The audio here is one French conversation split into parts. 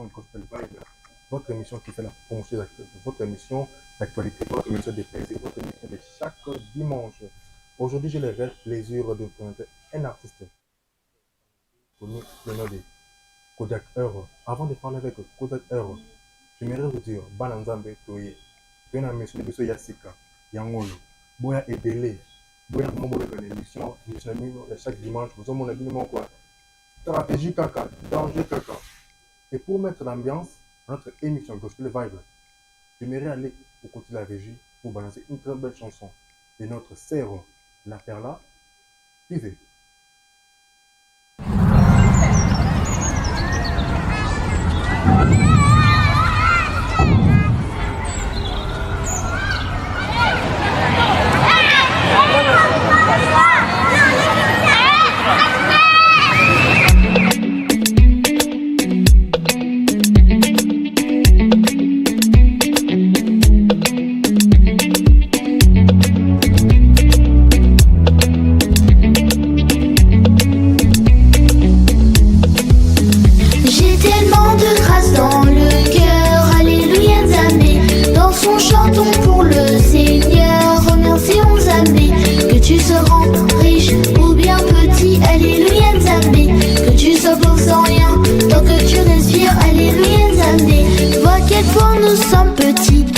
l'émission Gospel Vibe, votre émission qui fait la promotion votre émission d'actualité, votre émission de plaisir, votre émission de chaque dimanche. Aujourd'hui, j'ai le réel plaisir de présenter un artiste connu sous le nom de Kodak Euro. Avant de parler avec Kodak Euro, j'aimerais vous dire, Bananzambe Toye, Pena Monsieur de Yasika, Yangolo, Boya Ebele, Boya Mobo de l'émission, chaque dimanche, vous avez mon habillement quoi. Stratégie caca, danger caca. Et pour mettre l'ambiance à notre émission Gospel Vibe, j'aimerais aller au côté de la régie pour balancer une très belle chanson de notre sœur, La Perla, Pivé.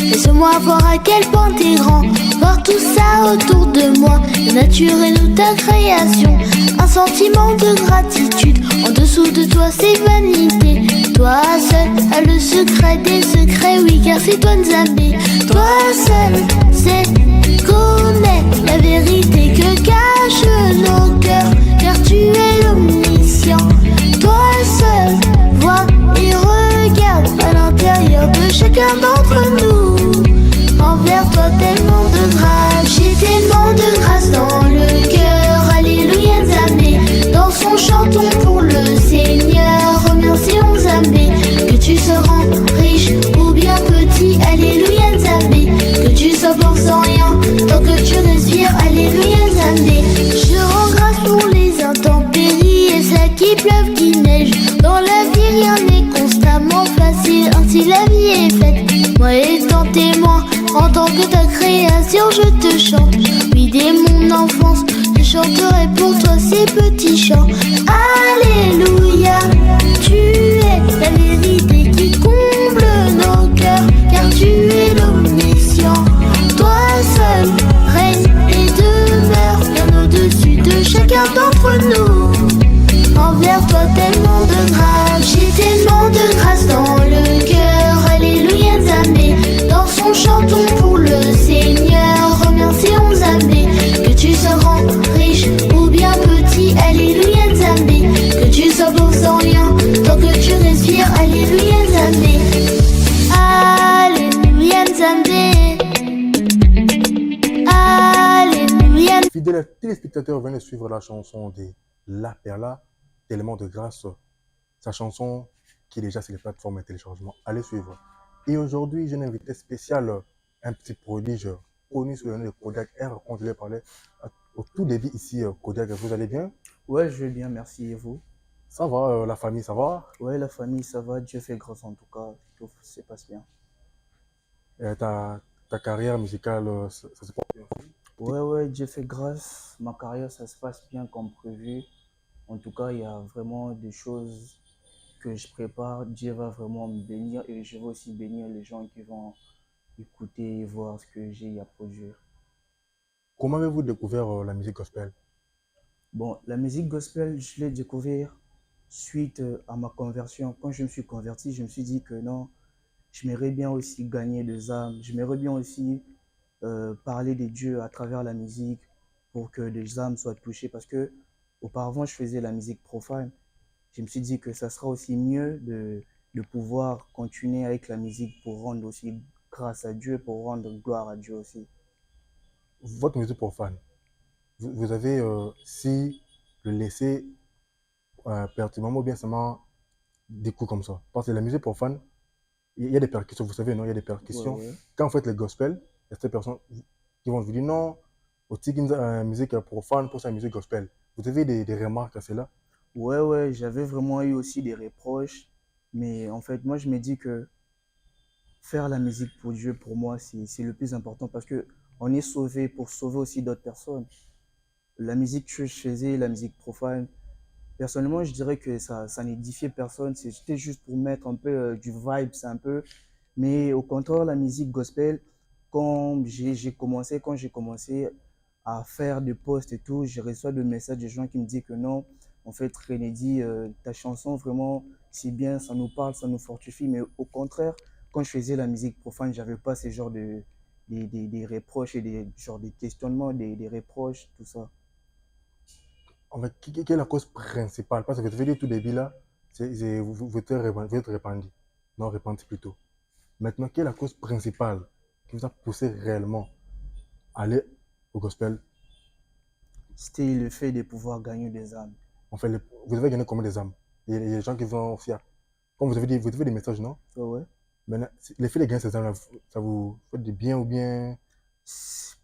Laisse-moi voir à quel point t'es grand, voir tout ça autour de moi, la nature et nous ta création, un sentiment de gratitude, en dessous de toi c'est vanité, toi seul as le secret des secrets, oui car c'est toi Nzambe, toi seul c'est connaît la vérité que cachent nos cœurs, car tu es l'omniscient, toi seul vois et regarde à l'intérieur de chacun d'entre nous. Envers toi tellement de grâce, j'ai tellement de grâce dans le cœur. Alléluia Nzambe, dans son chantons pour le Seigneur. Remercions Nzambe, que tu sois riche ou bien petit. Alléluia Nzambe, que tu sois pauvre sans rien, tant que tu respires. Alléluia Nzambe, je rends grâce pour les intempéries et ça qui pleuve, qui neige. Dans la vie rien n'est constamment facile, ainsi la vie est faite. Moi étant témoin, en tant que ta création, je te chante. Oui, dès mon enfance, je chanterai pour toi ces petits chants. Alléluia, tu es la vérité qui comble nos cœurs, car tu es l'omniscient. Toi seul règne et demeure bien au-dessus de chacun d'entre nous. Envers toi tellement de grâce, j'ai tellement de grâce dans le cœur. Alléluia Nzambe, dans son chantons pour le Seigneur. Remercions Nzambe, que tu sois grand, riche ou bien petit. Alléluia Nzambe, que tu sois pauvre sans rien, tant que tu respires. Alléluia Nzambe, Alléluia Nzambe, Alléluia. Fidèles téléspectateurs, venez suivre la chanson de La Perla, tellement de grâce. Sa chanson qui est déjà sur les plateformes de téléchargement. Allez suivre. Et aujourd'hui, j'ai un invité spécial, un petit prodige connu sous le nom de Kodak R. On devait parler au tout début ici. Kodak, vous allez bien? Ouais, je vais bien, merci. Et vous? Ça va, la famille, ça va? Ouais, la famille, ça va. Dieu fait grâce en tout cas. Tout se passe bien. Ta carrière musicale, ça se passe bien? Ouais, Dieu fait grâce. Ma carrière, ça se passe bien comme prévu. En tout cas, il y a vraiment des choses que je prépare. Dieu va vraiment me bénir et je vais aussi bénir les gens qui vont écouter et voir ce que j'ai à produire. Comment avez-vous découvert la musique gospel? Bon, la musique gospel, je l'ai découvert suite à ma conversion. Quand je me suis converti, je me suis dit que non, j'aimerais bien aussi gagner des âmes. J'aimerais bien aussi parler de Dieu à travers la musique pour que des âmes soient touchées. Parce que auparavant, je faisais la musique profane. Je me suis dit que ça sera aussi mieux de pouvoir continuer avec la musique pour rendre aussi grâce à Dieu, pour rendre gloire à Dieu aussi. Votre musique profane, vous avez, si le laisser pertinemment ou bien seulement des coups comme ça. Parce que la musique profane, il y a des percussions, vous savez, non? Il y a des percussions. Ouais. Quand vous faites le gospel, il y a ces personnes qui vont vous dire non, aussi musique profane pour sa musique gospel. Vous avez des remarques à cela? Ouais, j'avais vraiment eu aussi des reproches, Mais en fait, moi, je me dis que faire la musique pour Dieu, pour moi, c'est le plus important parce que on est sauvé pour sauver aussi d'autres personnes. La musique que je faisais, la musique profane, personnellement, je dirais que ça n'édifiait personne. C'était juste pour mettre un peu du vibe, c'est un peu. Mais au contraire, la musique gospel, quand j'ai commencé à faire des posts et tout, j'ai reçu des messages de gens qui me disent que non, en fait, René dit, ta chanson, vraiment, c'est bien, ça nous parle, ça nous fortifie. Mais au contraire, quand je faisais la musique profane, j'avais pas ce genre des reproches et genre des questionnements, des reproches, tout ça. En fait, quelle est la cause principale? Parce que tu veux dire tout début là, vous êtes répandu. Non, répandu plutôt. Maintenant, quelle est la cause principale qui vous a poussé réellement à aller au gospel? C'était le fait de pouvoir gagner des âmes. En fait, vous avez gagné combien des âmes? Il y a des gens qui vont aussi. Comme vous avez dit, vous avez des messages, non? Ouais, ouais. Maintenant, l'effet de gagner ces âmes-là, ça vous fait du bien ou bien.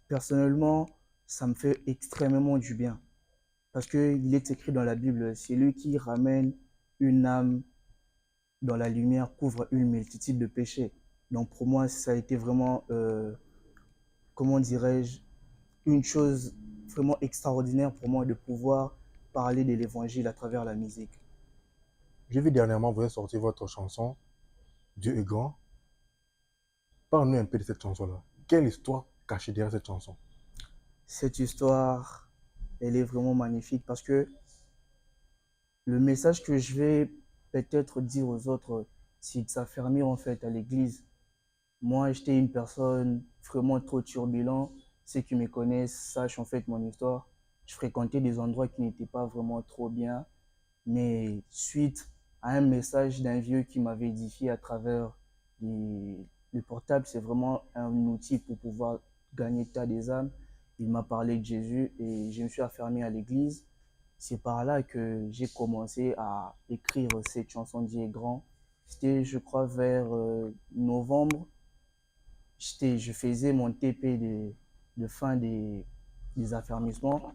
Personnellement, ça me fait extrêmement du bien. Parce qu'il est écrit dans la Bible, c'est lui qui ramène une âme dans la lumière, couvre une multitude de péchés. Donc pour moi, ça a été vraiment, comment dirais-je, une chose vraiment extraordinaire pour moi de pouvoir parler de l'évangile à travers la musique. J'ai vu dernièrement, vous avez sorti votre chanson, Dieu est grand. Parle-nous un peu de cette chanson-là. Quelle histoire cachée derrière cette chanson? Cette histoire, elle est vraiment magnifique parce que le message que je vais peut-être dire aux autres, c'est de s'affermir en fait à l'église. Moi, j'étais une personne vraiment trop turbulente. Ceux qui me connaissent sachent en fait mon histoire. Je fréquentais des endroits qui n'étaient pas vraiment trop bien. Mais suite à un message d'un vieux qui m'avait édifié à travers le portable, c'est vraiment un outil pour pouvoir gagner tas des âmes. Il m'a parlé de Jésus et je me suis affermé à l'église. C'est par là que j'ai commencé à écrire cette chanson Dieu est grand. C'était, je crois, vers novembre. Je faisais mon TP de fin des affermissements.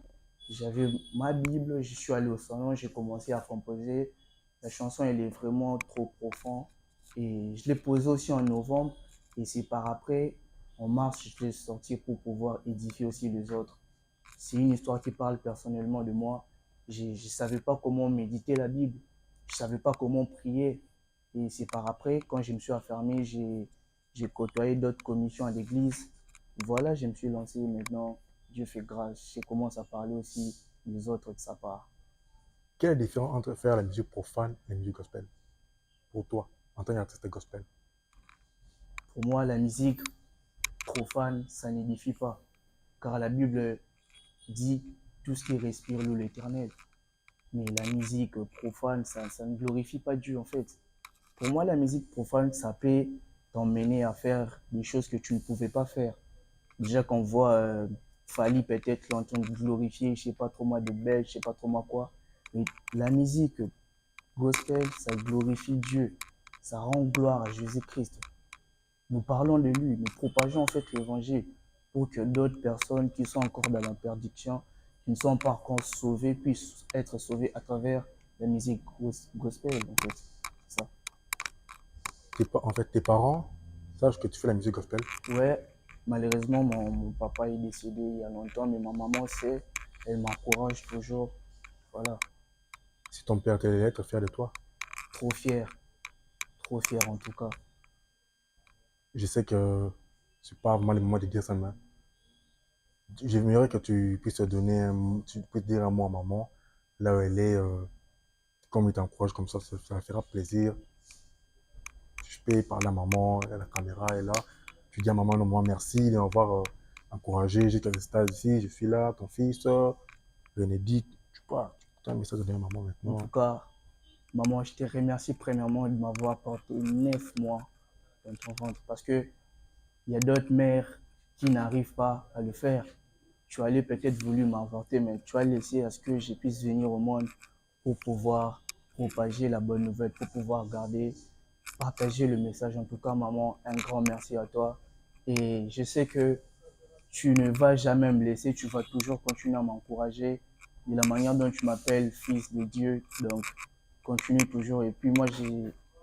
J'avais ma Bible, je suis allé au salon, j'ai commencé à composer. La chanson, elle est vraiment trop profonde. Et je l'ai posée aussi en novembre. Et c'est par après, en mars, je l'ai sorti pour pouvoir édifier aussi les autres. C'est une histoire qui parle personnellement de moi. Je ne savais pas comment méditer la Bible. Je ne savais pas comment prier. Et c'est par après, quand je me suis affermé, j'ai côtoyé d'autres commissions à l'église. Voilà, je me suis lancé maintenant. Dieu fait grâce. Je commence à parler aussi des autres de sa part. Quelle est la différence entre faire la musique profane et la musique gospel? Pour toi, en tant qu'artiste gospel. Pour moi, la musique profane, ça n'édifie pas. Car la Bible dit tout ce qui respire loue l'éternel. Mais la musique profane, ça ne glorifie pas Dieu en fait. Pour moi, la musique profane, ça peut t'emmener à faire des choses que tu ne pouvais pas faire. Déjà qu'on voit Fali peut-être en train de glorifier, je sais pas trop moi, de Belge, je sais pas trop moi quoi. Mais la musique gospel, ça glorifie Dieu. Ça rend gloire à Jésus-Christ. Nous parlons de lui, nous propageons en fait l'évangile pour que d'autres personnes qui sont encore dans la perdition, qui ne sont pas encore sauvées, puissent être sauvées à travers la musique gospel en fait. C'est ça. En fait, tes parents sachent que tu fais la musique gospel. Ouais, malheureusement, mon papa est décédé il y a longtemps, mais ma maman sait, elle m'encourage toujours. Voilà, Si ton père t'allait être fier de toi, trop fier en tout cas. je sais que c'est pas vraiment le moment de dire ça, mais j'aimerais que tu puisses te donner, tu puisses dire un mot à maman, là où elle est, comme il t'encourage comme ça fera plaisir. Je peux parler à maman, la caméra est là. Tu dis à maman, non, moi, merci de m'avoir encouragé jusqu'à ce stade ici, je suis là, ton fils, Bénédicte, tu peux un message à donner à maman En maintenant. tout cas, maman, je te remercie premièrement de m'avoir apporté 9 mois dans ton ventre parce que il y a d'autres mères qui n'arrivent pas à le faire. Tu allais peut-être voulu m'avorter, mais tu as laissé à ce que je puisse venir au monde pour pouvoir propager la bonne nouvelle, pour pouvoir garder, partager le message. En tout cas, maman, un grand merci à toi. Et je sais que tu ne vas jamais me laisser, tu vas toujours continuer à m'encourager de la manière dont tu m'appelles fils de Dieu. Donc, continue toujours. Et puis moi,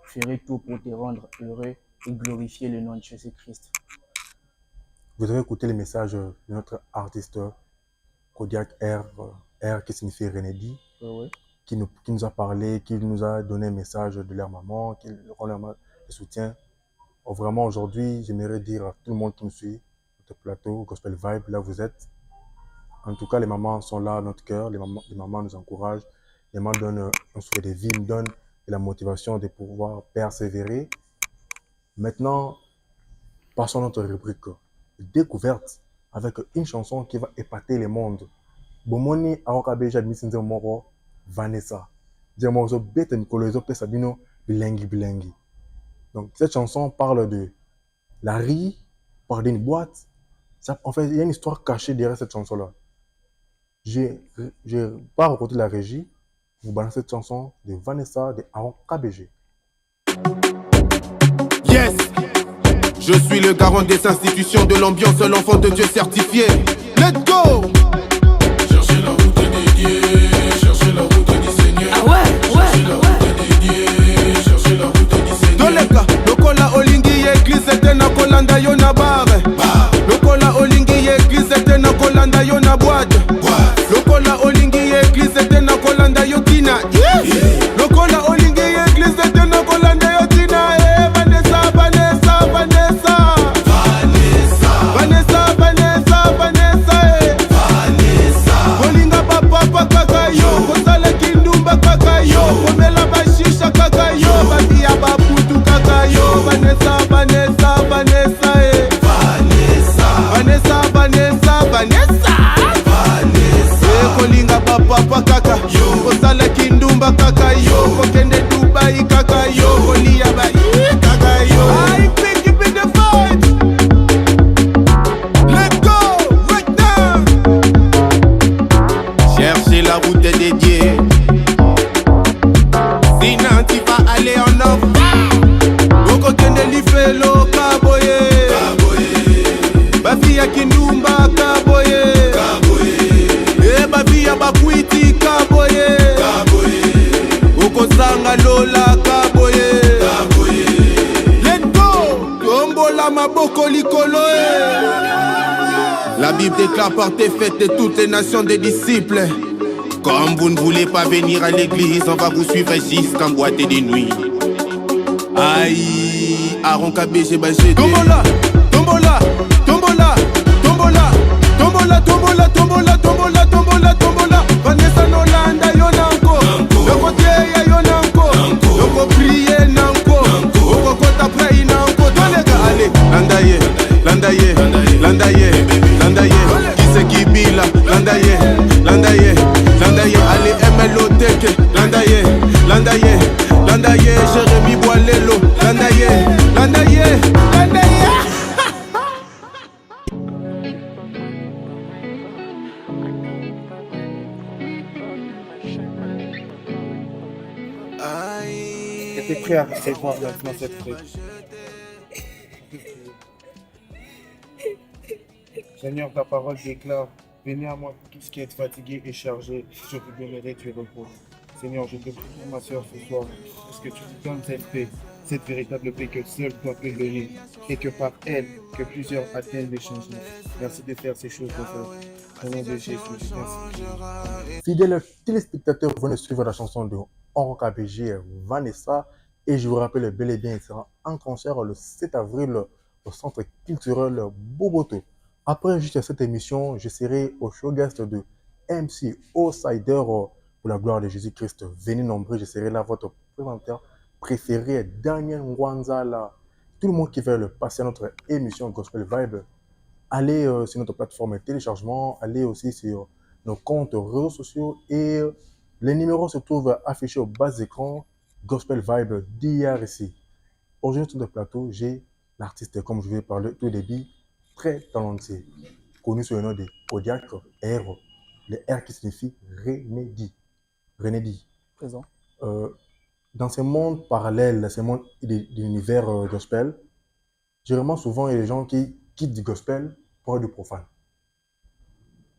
ferai tout pour te rendre heureux et glorifier le nom de Jésus-Christ. Vous avez écouté les messages de notre artiste Kodiak R qui signifie Renedi, Oui. qui nous a parlé, qui nous a donné un message de leur maman, qui leur soutien. Vraiment, aujourd'hui, j'aimerais dire à tout le monde qui nous suit, notre plateau, Gospel Vibe, là vous êtes. En tout cas, les mamans sont là à notre cœur, les mamans nous encouragent, les mamans donnent un souhait de vie, nous donnent de la motivation de pouvoir persévérer. Maintenant, passons à notre rubrique découverte avec une chanson qui va épater le monde. Bomoni aokabeja misinze moro Vanessa. Dire morceau bête Nicolo Sabino bilingue. Donc cette chanson parle de la riz par d'une boîte. En fait, il y a une histoire cachée derrière cette chanson-là. Je pars au côté de la régie. Vous balancez cette chanson de Vanessa de Aaron KBG. Yes, je suis le garant des institutions de l'ambiance, l'enfant de Dieu certifié. Let's go! Cherchez la route dédiée, cherchez la route du Seigneur. Ah ouais, Cherchez la route dédiée, cherchez la route du Seigneur. Doleka, lokola olingi église ete na kolanda yo na bare. Lokola olingi église ete na kolanda yo na boîte. Lokola olingi église ete na kolanda yo tina. Lokola olingi église ete na kolanda yo tina. Vanessa, Vanessa, Vanessa. Vanessa, Vanessa, Vanessa, Vanessa. Kolinga papa kaka yo, kosala kindumba kaka yo, komela bashisha kaka yo, babia baputu kaka yo. Vanessa, Vanessa, Vanessa, Vanessa, Vanessa, Vanessa. Kolinga papa kaka yo, kosala kindumba kaka yo, kokende Dubai kaka yo, kolia ba kaka yo. I pick up in the fight. Let's go right now. Cherchez la route dédiée. Sinon tu vas aller en enfer. Au kokende lifelo kaboye. Bafia kindumba kaboye. Bavia bakwiti kaboye. Okosanga lola kaboye. Let's go. Tombola maboko likolo. La Bible déclare par tes fêtes de toutes les nations des disciples. Comme vous ne voulez pas venir à l'église, on va vous suivre jusqu'en boîte de nuit. Aïe, Aaron KBG Bagé. Tombola, tombola, tombola, tombola, tombola, tombola, tombola, tombola, tombola, tombola. Vanessa Nolanda yonanko, yoko teya yonanko, yoko priye nanko, yoko kota pray nanko. Tolega ale, landaye, landaye, landaye, landaye. Kise kibila, landaye, landaye, landaye. Ale MLOTK, landaye, landaye, landaye. Jérémy Boalelo, landaye, landaye, landaye. T'es prêt à recevoir maintenant cette fête. Seigneur, ta parole déclare, venez à moi tous qui êtes fatigués et chargés, je vous donnerai du repos. Seigneur, je te prie pour ma soeur ce soir, parce que tu nous donnes cette paix, cette véritable paix que seul toi peux donner, et que par elle, que plusieurs atteignent les changements. Merci de faire ces choses, mon frère. Au nom de Jésus, merci. Fidèles téléspectateurs, vous venez de suivre la chanson de Aaron KBG Vanessa. Et je vous rappelle bel et bien, il sera en concert le 7 avril au centre culturel Boboto. Après juste cette émission, je serai au showguest de MC Outsider pour la gloire de Jésus-Christ. Venez nombreux, je serai là, votre présentateur préféré, Daniel Ngwanzala. Tout le monde qui veut passer à notre émission Gospel Vibe, allez sur notre plateforme de téléchargement, allez aussi sur nos comptes réseaux sociaux et les numéros se trouvent affichés au bas d'écran. Gospel Vibe d'IRC. Aujourd'hui sur le plateau, j'ai l'artiste, comme je vous ai parlé tout début, très talentueux, connu sous le nom de Kodiak R, le R qui signifie Renedi. Renedi. Présent. Dans ce monde parallèle, ce monde de l'univers gospel, généralement souvent il y a des gens qui quittent du gospel pour être du profane.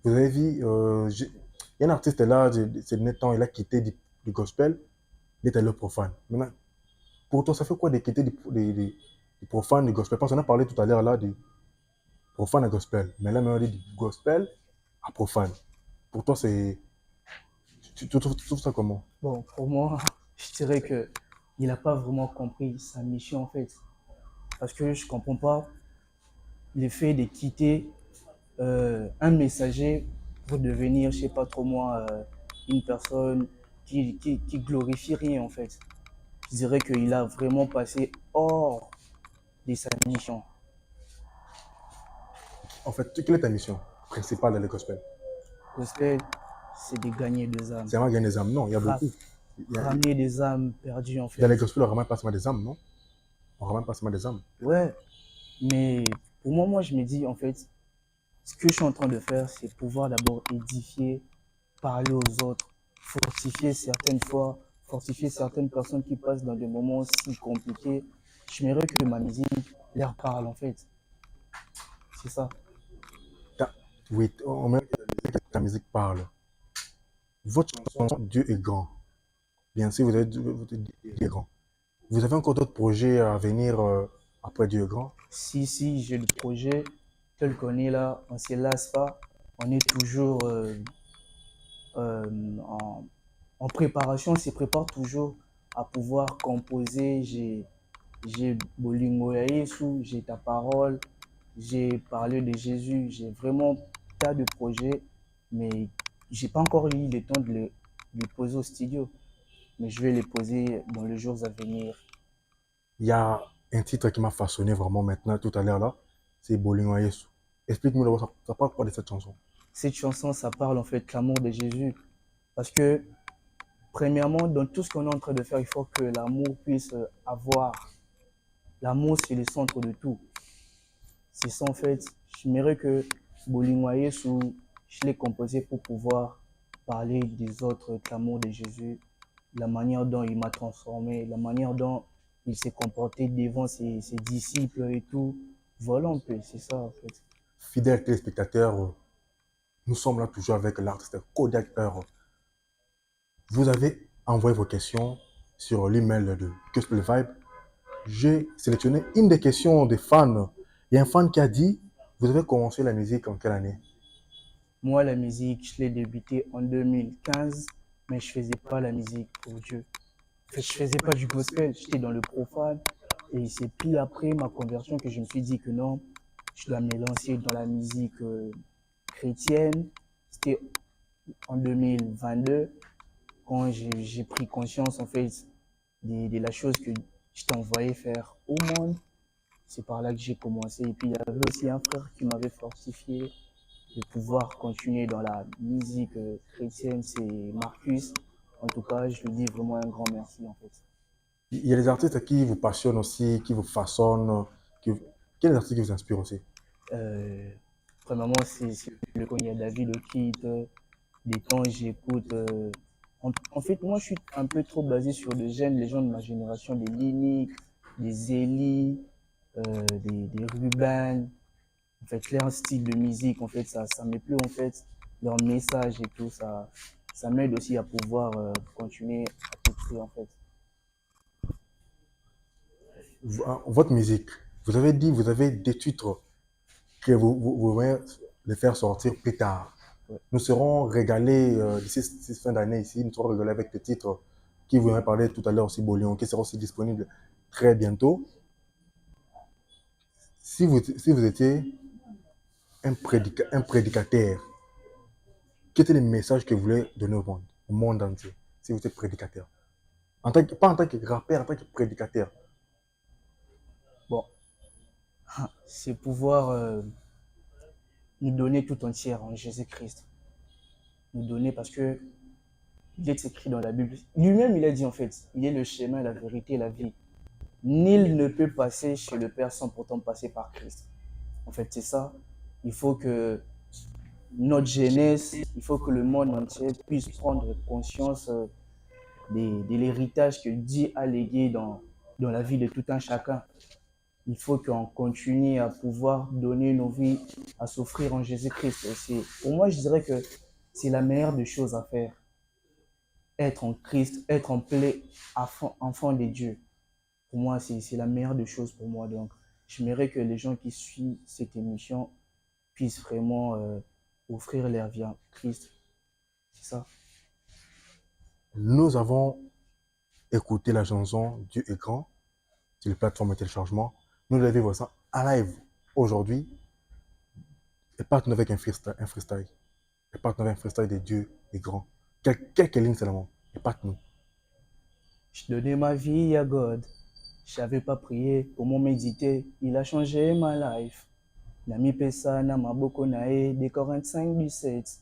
Vous avez vu, il y a un artiste là, ces derniers temps, il a quitté du gospel, il est allé au profane. Maintenant, Pour toi, ça fait quoi d'écouter des profanes du gospel? Parce qu'on a parlé tout à l'heure là des profanes à gospel. Mais là, on dit du gospel à profane. Pour toi, tu trouves ça comment? Bon, pour moi, je dirais que il n'a pas vraiment compris sa mission en fait. Parce que je ne comprends pas le fait de quitter un messager pour devenir, je sais pas trop moi, une personne qui glorifie rien en fait. Je dirais qu'il a vraiment passé hors de sa mission. En fait, quelle est ta mission principale dans le gospel? Gospel, c'est de gagner des âmes. C'est vraiment gagner des âmes? Non, il y a beaucoup. Ramener des âmes perdues en fait. Dans le gospel, on ne ramène pas seulement des âmes, non? On ne ramène pas seulement des âmes. Ouais, mais pour moi, je me dis en fait, ce que je suis en train de faire, c'est pouvoir d'abord édifier, parler aux autres, fortifier certaines fois, fortifier certaines personnes qui passent dans des moments si compliqués. J'aimerais que ma musique leur parle en fait. C'est ça. Oui, on met que ta musique parle. Votre chanson, Dieu est grand. Bien sûr, Dieu est grand. Vous avez encore d'autres projets à venir après Dieu est grand? Si, j'ai le projet tel qu'on est là, on ne se lasse pas, on est toujours en préparation, on se prépare toujours à pouvoir composer. J'ai Bolingo ya Yesu, j'ai ta parole, j'ai parlé de Jésus, j'ai vraiment tas de projets, mais j'ai pas encore eu le temps de les poser au studio, mais je vais les poser dans les jours à venir. Il y a un titre qui m'a façonné vraiment maintenant, tout à l'heure là, c'est Bolingo Yesu. Explique-moi d'abord, ça parle quoi de cette chanson? Cette chanson, ça parle en fait de l'amour de Jésus, parce que premièrement, dans tout ce qu'on est en train de faire, il faut que l'amour puisse avoir. L'amour, c'est le centre de tout. C'est ça en fait. J'aimerais que Bolingo Yesu, je l'ai composé pour pouvoir parler des autres, de l'amour de Jésus, la manière dont il m'a transformé, la manière dont il s'est comporté devant ses disciples et tout. Voilà un peu, c'est ça en fait. Fidèles téléspectateurs, nous sommes là toujours avec l'artiste Kodak Earl. Vous avez envoyé vos questions sur l'email de Gospel Vibe. J'ai sélectionné une des questions des fans. Il y a un fan qui a dit, vous avez commencé la musique en quelle année? Moi, la musique, je l'ai débuté en 2015, mais je faisais pas la musique pour Dieu. En fait, je faisais pas du gospel, j'étais dans le profane. Et c'est puis après ma conversion que je me suis dit que non, je dois me lancer dans la musique chrétienne. C'était en 2022, quand j'ai pris conscience en fait de la chose que je t'ai envoyé faire au monde. C'est par là que j'ai commencé. Et puis il y avait aussi un frère qui m'avait fortifié de pouvoir continuer dans la musique chrétienne, c'est Marcus. En tout cas, je lui dis vraiment un grand merci en fait. Il y a des artistes qui vous passionnent aussi, qui vous façonnent. Quels artistes qui vous inspirent aussi? Premièrement, c'est le quand il y a David Okit, des temps j'écoute. En fait, moi je suis un peu trop basé sur les jeunes, les gens de ma génération, des Linic, des Eli, des Ruben. En fait, leur style de musique, en fait, ça me plaît, en fait, leur message et tout, ça m'aide aussi à pouvoir continuer à écrire, en fait. Votre musique, vous avez dit, vous avez des titres que vous voulez les faire sortir plus tard. Ouais. Nous serons régalés d'ici cette fin d'année ici, nous serons régalés avec des titres qui vous avez parlé tout à l'heure aussi, Bolion, qui seront aussi disponibles très bientôt. Si vous étiez un prédicateur, quel était le message que vous voulez donner au monde entier, si vous êtes prédicateur? Pas en tant que rappeur, en tant que prédicateur. Bon, c'est pouvoir nous donner tout entier en Jésus-Christ. Nous donner parce que il est écrit dans la Bible. Lui-même, il a dit en fait, il est le chemin, la vérité et la vie. Nul ne peut passer chez le Père sans pourtant passer par Christ. En fait, c'est ça. Il faut que notre jeunesse, il faut que le monde entier puisse prendre conscience de l'héritage que Dieu a légué dans la vie de tout un chacun. Il faut qu'on continue à pouvoir donner nos vies, à s'offrir en Jésus-Christ. Pour moi, je dirais que c'est la meilleure des choses à faire. Être en Christ, être en plein enfant de Dieu. pour moi, c'est la meilleure des choses pour moi. Donc, j'aimerais que les gens qui suivent cette émission puissent vraiment offrir leur vie à Christ. C'est ça. Nous avons écouté la chanson Dieu est grand sur les plateformes de téléchargement. Nous allons vivre ça en live aujourd'hui. Et partenaire avec un freestyle. Et partenaire avec un freestyle de Dieu est grand. Quelques lignes seulement. Et partenaire. Je donnais ma vie à God. Je savais pas prier, comment méditer. Il a changé ma life. Nami Pesa, Nama Bokonae, des Corinthiens 5, 17.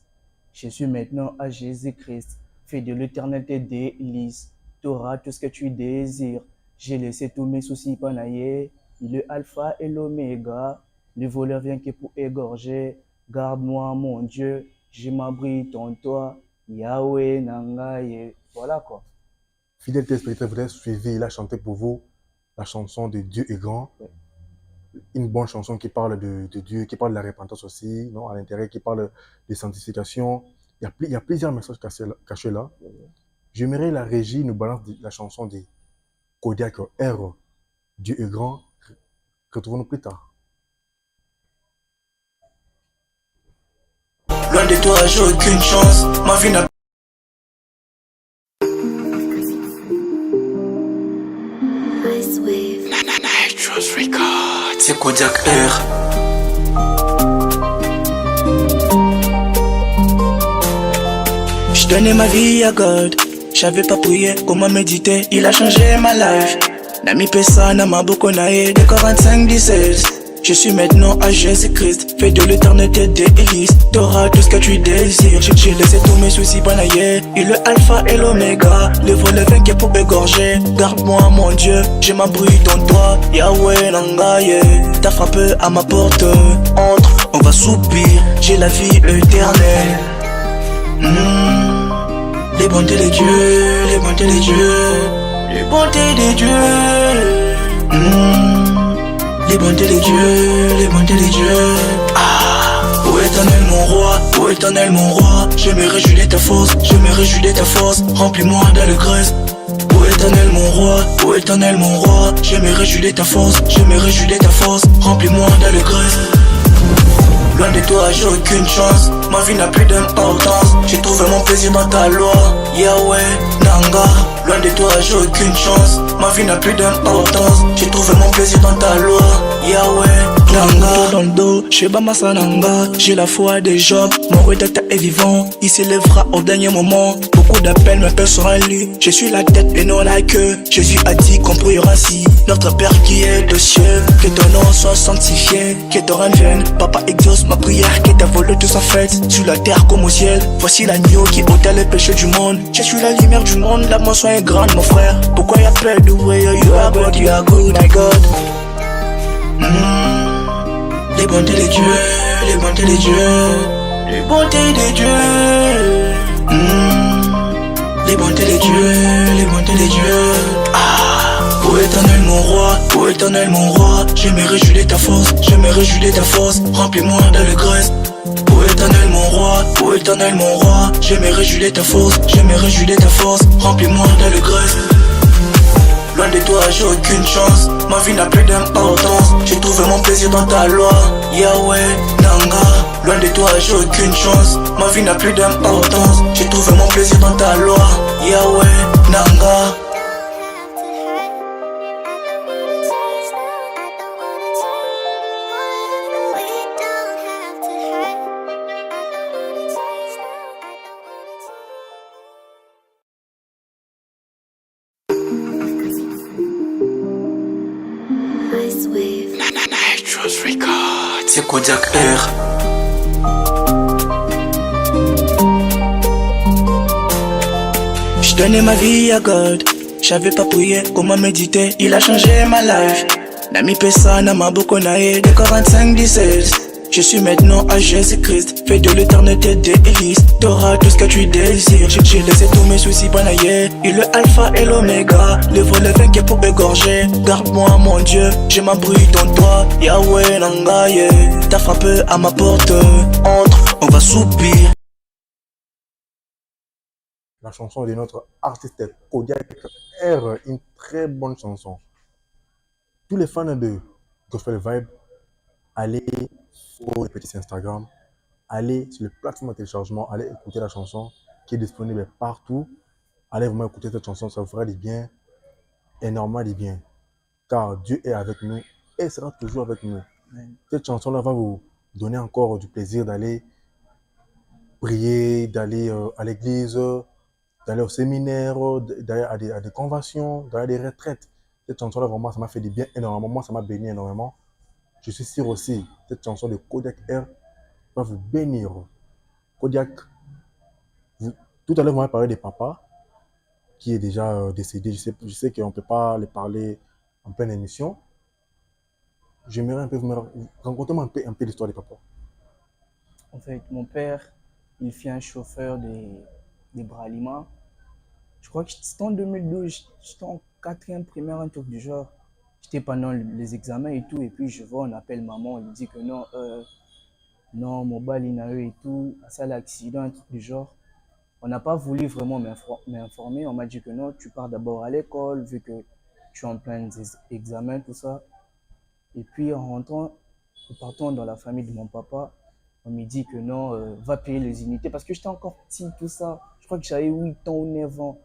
Je suis maintenant à Jésus-Christ. Fais de l'éternité délice. Tu auras tout ce que tu désires. J'ai laissé tous mes soucis panailler. Il est alpha et l'oméga. Le voleur vient que pour égorger. Garde-moi, mon Dieu. Je m'abrite en toi. Yahweh Nangaye. Voilà quoi. Fidèle téléspectateur, vous avez suivi, il a chanté pour vous la chanson de Dieu est grand. Une bonne chanson qui parle de Dieu, qui parle de la repentance aussi, non, à l'intérieur, qui parle de sanctification. Il y a plusieurs messages cachés là. J'aimerais la régie nous balance la chanson de Kodiak R. Dieu est grand. Retrouvons-nous plus tard. Loin de toi, j'ai aucune chance. Ma vie n'a c'est Kodiak R. Je donnais ma vie à God. J'avais pas prié, comment méditer. Il a changé ma life. Nami Pesa, Nama Bokonae, des Corinthiens 5, 17. Je suis maintenant à Jésus-Christ. Fais de l'éternité délice. T'auras tout ce que tu désires. J'ai laissé tous mes soucis banailler. Il est alpha et l'oméga. Le vol est vaincu pour égorger. Garde-moi, mon Dieu. Je m'abrite en toi. Yahweh Nangaye. T'as frappé à ma porte. Entre, on va soupir. J'ai la vie éternelle. Les bontés des dieux, les bontés des dieux, les bontés des dieux. Les bontés des dieux, les bontés des dieux. Ô éternel mon roi, ô éternel mon roi, je me réjouis de ta force, je me réjouis de ta force, remplis-moi d'allégresse. Ô éternel mon roi, ô éternel mon roi, je me réjouis de ta force, je me réjouis de ta force, remplis-moi d'allégresse. Loin de toi, j'ai aucune chance. Ma vie n'a plus d'importance. J'ai trouvé mon plaisir dans ta loi. Yahweh, Nanga. Loin de toi, j'ai aucune chance. Ma vie n'a plus d'importance. J'ai trouvé mon plaisir dans ta loi. Yahweh, Nanga. Dans le dos, chez Bamasa Nanga. J'ai la foi des Job. Mon rédacteur est vivant. Il s'élèvera au dernier moment. Beaucoup d'appels m'appellent sur un lit. Je suis la tête et non la queue. Jésus a dit qu'on priera ainsi. Notre Père qui est aux cieux. Que ton nom soit sanctifié. Que ton règne vienne. Papa exauce ma prière, que ta volonté soit faite sur la terre comme au ciel. Voici l'agneau qui ôta les péchés du monde. Je suis la lumière du monde, la moisson est grande mon frère. Pourquoi y'a peur de way you are good, my God. Les bontés des dieux, les bontés des dieux, les bontés des dieux. Les bontés des dieux, les bontés des dieux. Ô éternel mon roi, ô éternel mon roi, je me réjouis de ta force, je me réjouis de ta force, remplis-moi d'allégresse. Ô éternel mon roi, ô éternel mon roi, je me réjouis de ta force, je me réjouis de ta force, remplis-moi d'allégresse. Loin de toi, j'ai aucune chance, ma vie n'a plus d'importance. J'ai trouvé mon plaisir dans ta loi, Yahweh, Nanga. Loin de toi, j'ai aucune chance, ma vie n'a plus d'importance. J'ai trouvé mon plaisir dans ta loi, Yahweh, Nanga. C'est Kodiak R. Je donnais ma vie à God. J'avais pas prié, comment méditer. Il a changé ma life. Nami Pesa, Nama Bokonae, des Corinthiens 5, 17. Je suis maintenant à Jésus-Christ. Fais de l'éternité délice. T'auras tout ce que tu désires. J'ai laissé tous mes soucis banailler. Il est alpha et l'oméga. Le vol est vaincu pour égorger. Garde-moi, mon Dieu. Je m'abrite en toi. Yahweh Nangaye. T'as frappé à ma porte. Entre, on va soupir. La chanson de notre artiste Kodiak R, une très bonne chanson. Tous les fans de Gospel Vibe, allez sur les petits Instagram, allez sur les plateformes de téléchargement, allez écouter la chanson qui est disponible partout. Allez vraiment écouter cette chanson, ça vous fera du bien, énormément du bien. Car Dieu est avec nous et sera toujours avec nous. Amen. Cette chanson-là va vous donner encore du plaisir d'aller prier, d'aller à l'église, d'aller au séminaire, d'aller à des conventions, d'aller à des retraites. Cette chanson-là, vraiment, ça m'a fait du bien énormément. Moi, ça m'a béni énormément. Je suis sûr aussi, cette chanson de Kodiak R va vous bénir. Kodiak, tout à l'heure, vous m'avez parlé des papas qui est déjà décédé. Je sais qu'on ne peut pas les parler en pleine émission. J'aimerais un peu racontez-moi un peu l'histoire des papas. En fait, mon père, il fait un chauffeur des Bralima. Je crois que c'était en 2012, j'étais en quatrième primaire, un truc du genre. J'étais pendant les examens et tout, et puis je vois, on appelle maman, il dit que non, non, mon bal, il a eu et tout, ça, l'accident, un truc du genre. On n'a pas voulu vraiment m'informer, on m'a dit que non, tu pars d'abord à l'école, vu que tu es en plein examen, tout ça. Et puis en rentrant, en partant dans la famille de mon papa, on me dit que non, va payer les unités, parce que j'étais encore petit, tout ça. Je crois que j'avais 8 ans ou 9 ans.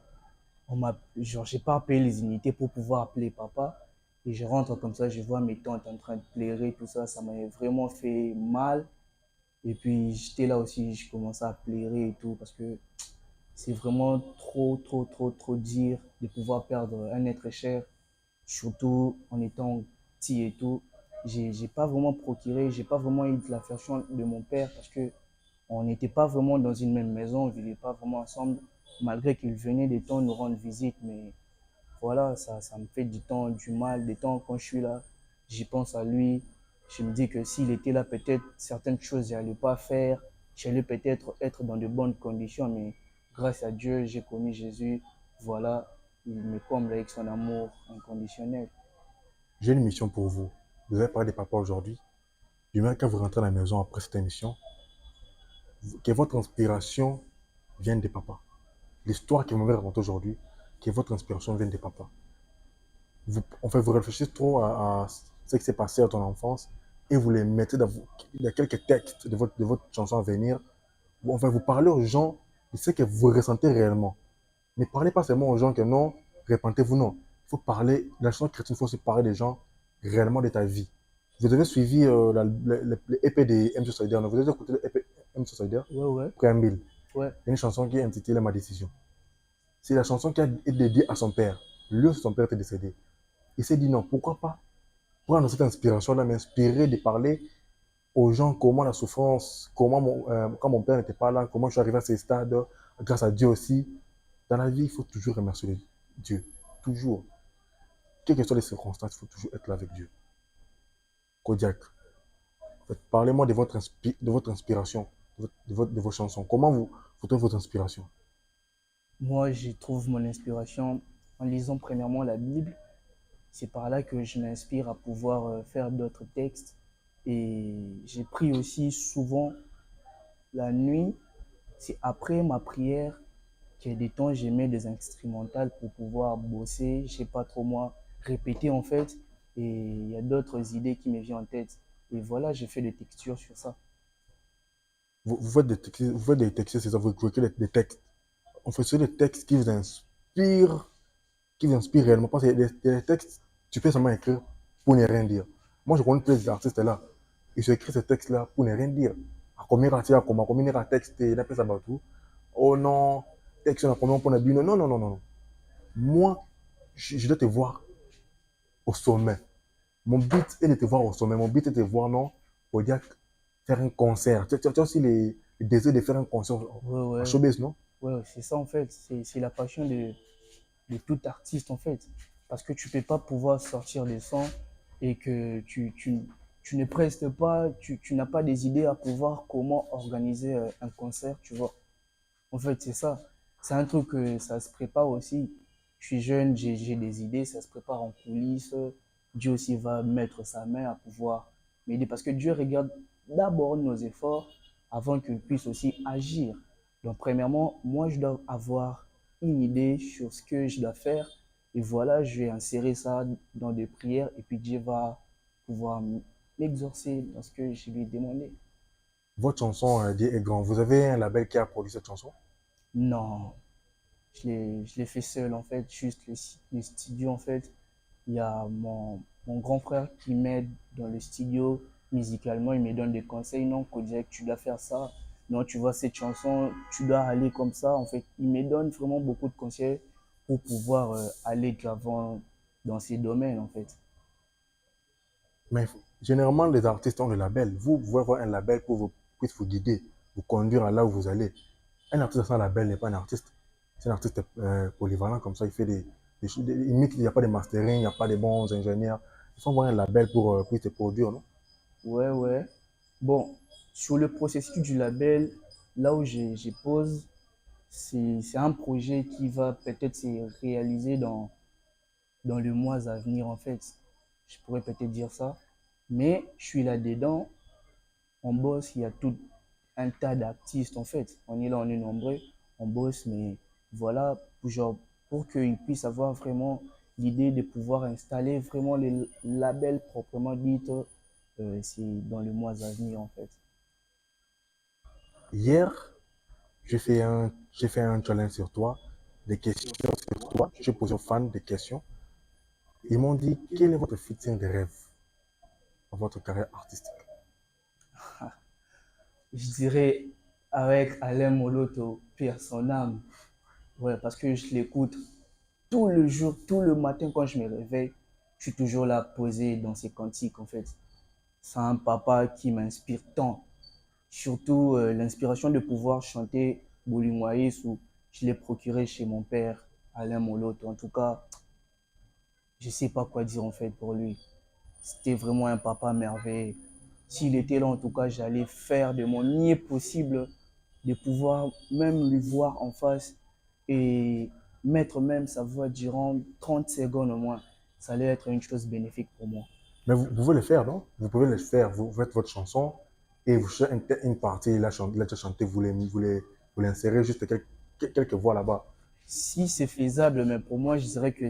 Genre, j'ai pas payé les unités pour pouvoir appeler papa. Et je rentre comme ça, je vois mes tantes en train de pleurer, tout ça. Ça m'avait vraiment fait mal. Et puis, j'étais là aussi, je commençais à pleurer et tout, parce que c'est vraiment trop, trop, trop, trop dur de pouvoir perdre un être cher, surtout en étant petit et tout. J'ai pas vraiment procuré, j'ai pas vraiment eu de l'affection de mon père, parce que on n'était pas vraiment dans une même maison, on vivait pas vraiment ensemble, malgré qu'il venait des temps nous rendre visite. Mais voilà, ça me fait du temps du mal, des temps quand je suis là, j'y pense à lui. Je me dis que s'il était là, peut-être certaines choses, j'allais pas faire, j'allais peut-être être dans de bonnes conditions, mais grâce à Dieu, j'ai connu Jésus. Voilà, il me comble avec son amour inconditionnel. J'ai une mission pour vous. Vous avez parlé des papas aujourd'hui. J'aimerais quand vous rentrez à la maison après cette émission, que votre inspiration vienne des papas. L'histoire que vous m'avez racontée aujourd'hui, que votre inspiration vienne des papas. Vous réfléchissez trop à ce qui s'est passé à ton enfance et vous les mettez il y a quelques textes de votre chanson à venir. Vous parlez aux gens de ce que vous ressentez réellement. Ne parlez pas seulement aux gens que non, répentez-vous, non. Il faut parler, dans la chanson chrétienne, il faut aussi parler des gens réellement de ta vie. Vous avez suivi l'épée des MC Soider, vous avez écouté l'épée MC Soider? Ouais, ouais, Préambule. ouais. Il y a une chanson qui est intitulée Ma décision. C'est la chanson qui est dédiée à son père. Lui aussi, son père était décédé. Il s'est dit non, pourquoi pas prendre cette inspiration-là, m'inspirer de parler aux gens comment la souffrance, quand mon père n'était pas là, comment je suis arrivé à ces stades, grâce à Dieu aussi. Dans la vie, il faut toujours remercier Dieu. Toujours. Quelles que soient les circonstances, il faut toujours être là avec Dieu. Kodiak, en fait, parlez-moi de votre inspiration, de vos chansons. Comment vous trouvez votre inspiration? Moi, j'y trouve mon inspiration en lisant premièrement la Bible. C'est par là que je m'inspire à pouvoir faire d'autres textes. Et j'ai pris aussi souvent la nuit. C'est après ma prière qu'il y a des temps, j'ai mis des instrumentales pour pouvoir bosser. Je sais pas trop moi, répéter en fait. Et il y a d'autres idées qui me viennent en tête. Et voilà, j'ai fait des textures sur ça. Vous faites des textes, c'est ça, vous écrivez des textes. On fait des textes qui vous inspirent réellement. Parce que des textes, tu peux seulement écrire pour ne rien dire. Moi, je connais tous les artistes là. Ils écrivent ces textes-là pour ne rien dire. À combien il y a texte, il appelle ça tout. Oh non, texte, on a combien pour la Bible. Non, non, non, non, non. Moi, je dois te voir au sommet. Mon but est de te voir au sommet. Mon but est de te voir, non, pour dire faire un concert. Tu as aussi le désir de faire un concert Ouais, en ouais. showbiz, non? Ouais, c'est ça en fait. C'est la passion de tout artiste en fait. Parce que tu peux pas pouvoir sortir des sons et que tu ne prestes pas, tu n'as pas des idées à pouvoir comment organiser un concert, tu vois. En fait, c'est ça. C'est un truc que ça se prépare aussi. Je suis jeune, j'ai des idées, ça se prépare en coulisses. Dieu aussi va mettre sa main à pouvoir m'aider. Parce que Dieu regarde d'abord nos efforts avant qu'il puisse aussi agir. Donc, premièrement, moi, je dois avoir une idée sur ce que je dois faire. Et voilà, je vais insérer ça dans des prières et puis Dieu va pouvoir m'exaucer dans ce que je lui ai demandé. Votre chanson, Dieu est grand. Vous avez un label qui a produit cette chanson? Non, je l'ai fait seul en fait, juste le studio en fait. Il y a mon grand frère qui m'aide dans le studio musicalement, il me donne des conseils. Non, Kodiak, tu dois faire ça. Non, tu vois, cette chanson, tu dois aller comme ça. En fait, il me donne vraiment beaucoup de conseils pour pouvoir aller de l'avant dans ces domaines en fait. Mais généralement, les artistes ont le label. Vous pouvez avoir un label pour vous, puisse vous guider, vous conduire à là où vous allez. Un artiste sans label n'est pas un artiste. C'est un artiste polyvalent comme ça. Il fait il mixe, il n'y a pas de mastering, il n'y a pas de bons ingénieurs. Il faut avoir un label pour te produire, non? Ouais, ouais. Bon, sur le processus du label, là où j'ai pose, c'est un projet qui va peut-être se réaliser dans les mois à venir, en fait. Je pourrais peut-être dire ça. Mais je suis là-dedans, on bosse, il y a tout un tas d'artistes, en fait. On est là, on est nombreux, on bosse, mais voilà, genre, pour qu'ils puissent avoir vraiment l'idée de pouvoir installer vraiment les labels proprement dit, c'est dans les mois à venir, en fait. Hier, j'ai fait un challenge sur toi, des questions sur toi. J'ai posé aux fans des questions. Ils m'ont dit, quel est votre futur de rêve dans votre carrière artistique? Je dirais avec Alain Moloto, Pierre son âme. Ouais, parce que je l'écoute tout le jour, tout le matin quand je me réveille. Je suis toujours là posé dans ses cantiques en fait. C'est un papa qui m'inspire tant. Surtout l'inspiration de pouvoir chanter Boulingwaïs ou je l'ai procuré chez mon père, Alain Moloto. En tout cas, je sais pas quoi dire en fait pour lui. C'était vraiment un papa merveilleux. S'il était là, en tout cas, j'allais faire de mon mieux possible de pouvoir même lui voir en face et mettre même sa voix durant 30 secondes au moins. Ça allait être une chose bénéfique pour moi. Mais vous pouvez le faire, non? Vous pouvez le faire. Vous faites votre chanson et vous faites une partie, la chanter, vous l'insérez juste quelques voix là-bas. Si c'est faisable, mais pour moi, je dirais que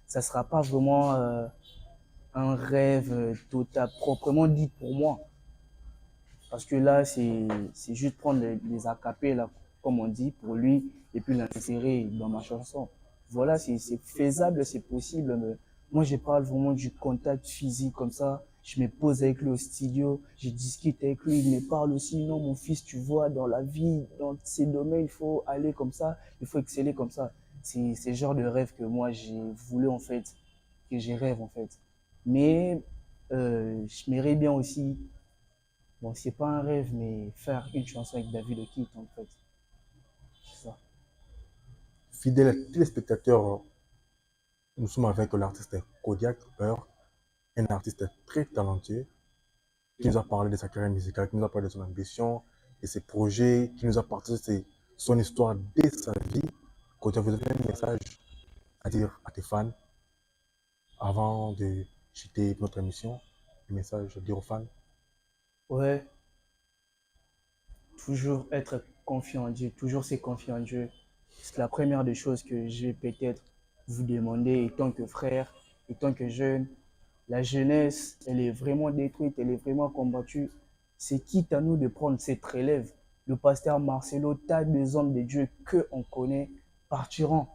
ça sera pas vraiment un rêve total, proprement dit pour moi. Parce que là, c'est juste prendre les acapés, comme on dit, pour lui, et puis l'insérer dans ma chanson. Voilà, c'est faisable, c'est possible. Mais moi, je parle vraiment du contact physique comme ça. Je me pose avec lui au studio, je discute avec lui, il me parle aussi. Non, mon fils, tu vois, dans la vie, dans ces domaines, il faut aller comme ça, il faut exceller comme ça. C'est le genre de rêve que moi, j'ai voulu en fait, que j'ai rêve en fait. Mais je m'aimerais bien aussi. Bon, c'est pas un rêve, mais faire une chanson avec David Okit, en fait. C'est ça. Fidèles téléspectateurs, nous sommes avec l'artiste Kodiak Heure, un artiste très talentueux qui nous a parlé de sa carrière musicale, qui nous a parlé de son ambition, de ses projets, qui nous a partagé son histoire dès sa vie. Kodiak, vous avez un message à dire à tes fans avant de quitter notre émission? Un message à dire aux fans? Ouais, toujours être confiant en Dieu, toujours se confier en Dieu. C'est la première des choses que je vais peut-être vous demander, étant que frère, étant que jeune. La jeunesse, elle est vraiment détruite, elle est vraiment combattue. C'est quitte à nous de prendre cette relève. Le pasteur Marcelo, tas des hommes de Dieu que on connaît partiront.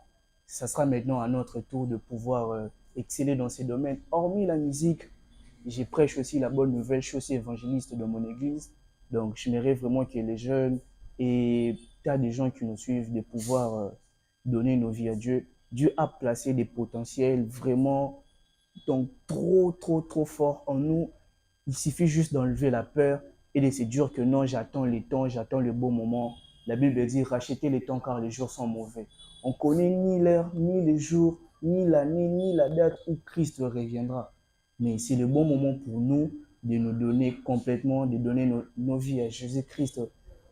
Ça sera maintenant à notre tour de pouvoir exceller dans ces domaines. Hormis la musique, je prêche aussi la bonne nouvelle, je suis aussi évangéliste de mon église. Donc, je j'aimerais vraiment que les jeunes et tas de gens qui nous suivent de pouvoir donner nos vies à Dieu. Dieu a placé des potentiels vraiment donc trop, trop, trop forts en nous. Il suffit juste d'enlever la peur et de se dire que non, j'attends les temps, j'attends le bon moment. La Bible dit rachetez les temps car les jours sont mauvais. On connaît ni l'heure, ni les jours, ni l'année, ni la date où Christ reviendra. Mais c'est le bon moment pour nous de nous donner complètement, de donner nos vies à Jésus-Christ.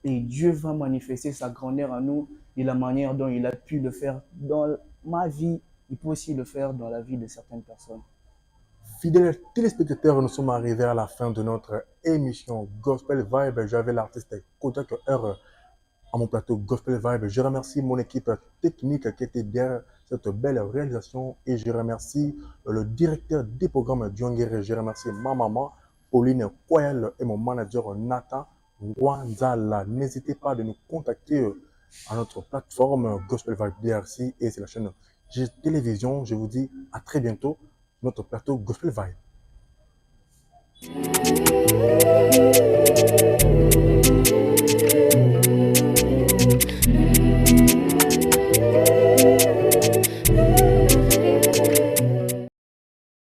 Et Dieu va manifester sa grandeur à nous de la manière dont il a pu le faire dans ma vie. Il peut aussi le faire dans la vie de certaines personnes. Fidèles téléspectateurs, nous sommes arrivés à la fin de notre émission Gospel Vibe. J'avais l'artiste Kodiak Heure à mon plateau Gospel Vibe. Je remercie mon équipe technique qui était derrière cette belle réalisation et je remercie le directeur des programmes Djongere. Je remercie ma maman Pauline Koyel et mon manager Nathan Wanzala. N'hésitez pas de nous contacter à notre plateforme Gospel Vibe DRC et c'est la chaîne télévision. Je vous dis à très bientôt, notre plateau Gospel Vibe.